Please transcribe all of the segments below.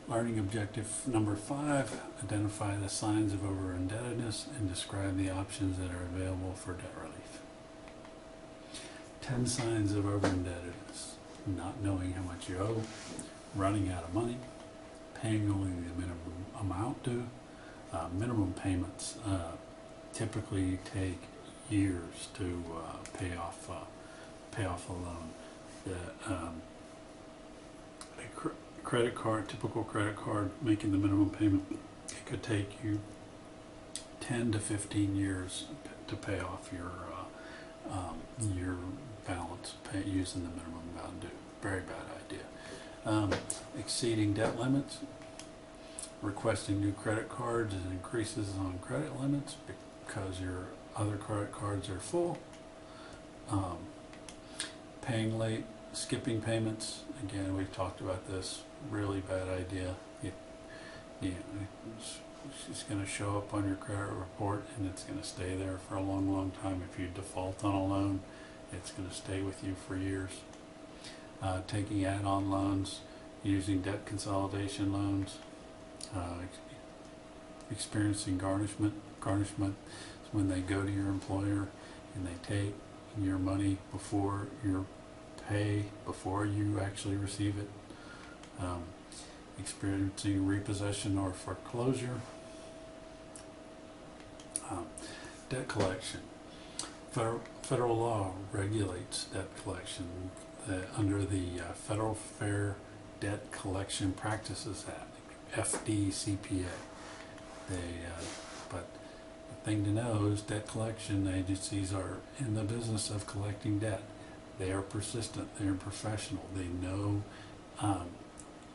Learning objective number 5, identify the signs of overindebtedness and describe the options that are available for debt relief. 10 signs of overindebtedness: not knowing how much you owe, running out of money, paying only the minimum amount due. Minimum payments typically take years to pay off a loan. Credit card, typical credit card, making the minimum payment, it could take you 10 to 15 years to pay off your balance using the minimum amount due. Very bad idea. Exceeding debt limits, requesting new credit cards and increases on credit limits because your other credit cards are full. Paying late, skipping payments. Again, we've talked about this. Really bad idea. It's going to show up on your credit report and it's going to stay there for a long, long time. If you default on a loan, it's going to stay with you for years. Taking add-on loans, using debt consolidation loans, experiencing garnishment. Garnishment is when they go to your employer and they take your money before you actually receive it. Experiencing repossession or foreclosure. Debt collection. Federal law regulates debt collection under the Federal Fair Debt Collection Practices Act, FDCPA. But the thing to know is debt collection agencies are in the business of collecting debt. They are persistent, they're professional, they know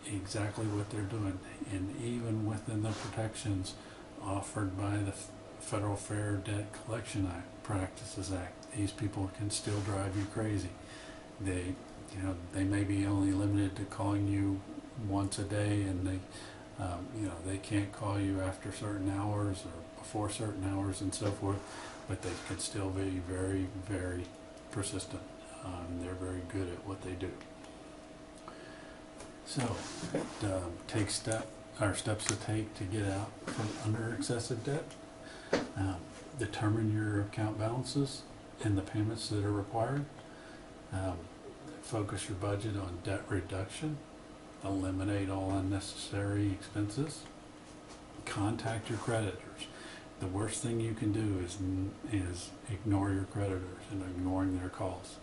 exactly what they're doing, and even within the protections offered by the Federal Fair Debt Collection Practices Act, these people can still drive you crazy. They may be only limited to calling you once a day, and they can't call you after certain hours or before certain hours and so forth, but they can still be very, very persistent. They're very good at what they do. So, steps to take to get out from under excessive debt. Determine your account balances and the payments that are required. Focus your budget on debt reduction. Eliminate all unnecessary expenses. Contact your creditors. The worst thing you can do is ignore your creditors and ignoring their calls.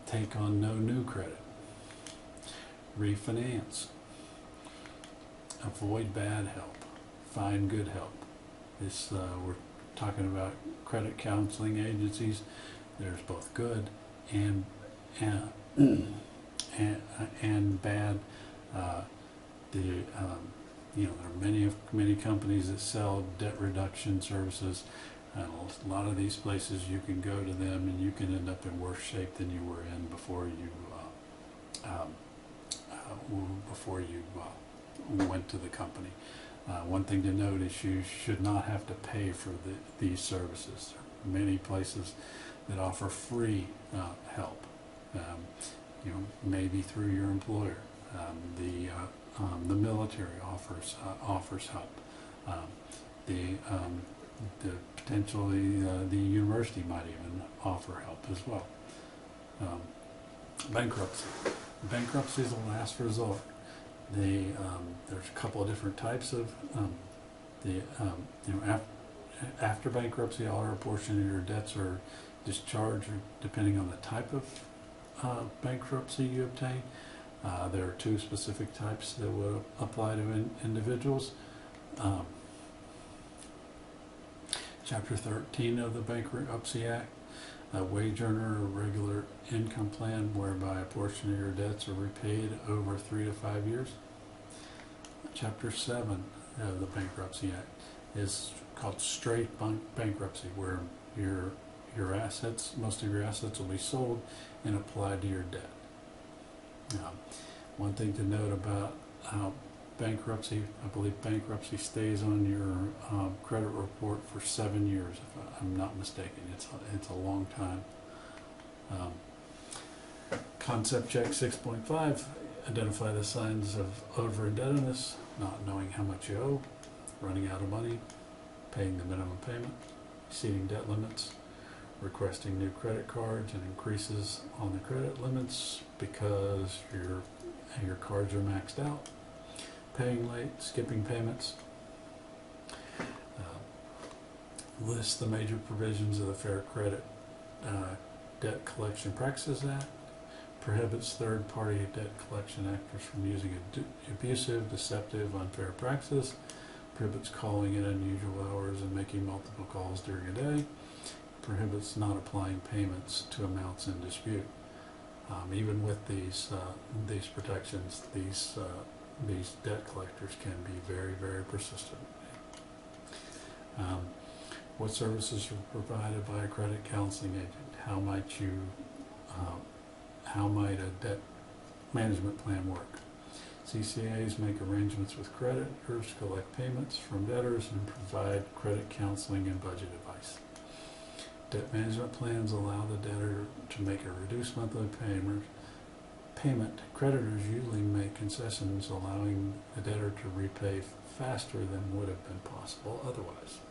Take on no new credit. Refinance. Avoid bad help. Find good help. We're talking about credit counseling agencies. There's both good and bad. There are many companies that sell debt reduction services. A lot of these places, you can go to them and you can end up in worse shape than you were in before you went to the company. One thing to note is you should not have to pay for these services. There are many places that offer free help. Maybe through your employer. The military offers help. Potentially the university might even offer help as well. Bankruptcy. Bankruptcy is the last resort. There's a couple of different types of after bankruptcy, all or a portion of your debts are discharged, depending on the type of bankruptcy you obtain. There are 2 specific types that will apply to individuals. Chapter 13 of the Bankruptcy Act, a wage earner or regular income plan whereby a portion of your debts are repaid over 3 to 5 years. Chapter 7 of the Bankruptcy Act is called straight bankruptcy, where your assets, most of your assets will be sold and applied to your debt. One thing to note about bankruptcy, I believe bankruptcy stays on your credit report for 7 years, if I'm not mistaken. It's a long time. Concept check 6.5, identify the signs of overindebtedness, not knowing how much you owe, running out of money, paying the minimum payment, exceeding debt limits, requesting new credit cards and increases on the credit limits because your cards are maxed out, paying late, skipping payments. List the major provisions of the Fair Credit Debt Collection Practices Act. Prohibits third-party debt collection actors from using abusive, deceptive, unfair practices. Prohibits calling at unusual hours and making multiple calls during a day. Prohibits not applying payments to amounts in dispute. Even with these protections, these debt collectors can be very, very persistent. What services are provided by a credit counseling agent? How might a debt management plan work? CCAs make arrangements with creditors, collect payments from debtors, and provide credit counseling and budget advice. Debt management plans allow the debtor to make a reduced monthly payment. Creditors usually make concessions, allowing the debtor to repay faster than would have been possible otherwise.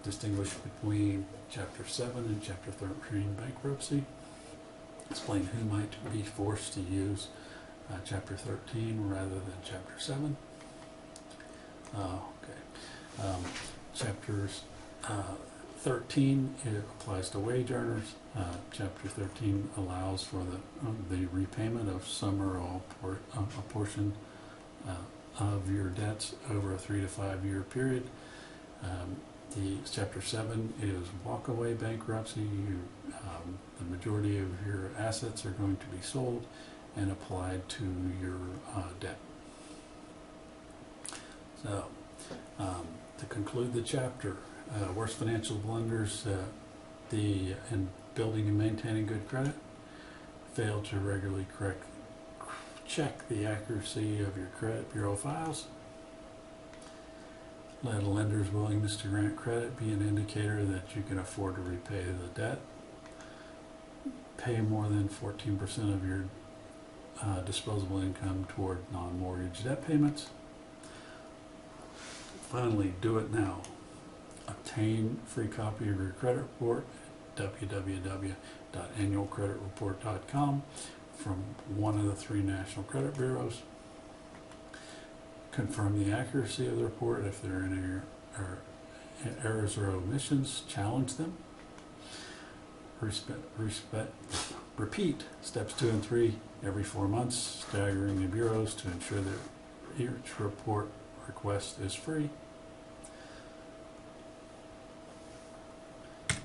Distinguish between Chapter 7 and Chapter 13 bankruptcy. Explain who might be forced to use Chapter 13 rather than Chapter 7. Chapters 13 it applies to wage earners. Chapter 13 allows for the repayment of some or all a portion of your debts over a 3 to 5 year period. Chapter 7 is walkaway bankruptcy. The majority of your assets are going to be sold and applied to your debt. So, to conclude the chapter, worst financial blunders in building and maintaining good credit: fail to regularly check the accuracy of your credit bureau files. Let a lender's willingness to grant credit be an indicator that you can afford to repay the debt. Pay more than 14% of your disposable income toward non-mortgage debt payments. Finally, do it now. Obtain a free copy of your credit report at www.annualcreditreport.com from one of the 3 national credit bureaus. Confirm the accuracy of the report. If there are any errors or omissions, challenge them. Repeat steps 2 and 3 every 4 months, staggering the bureaus to ensure that each report request is free.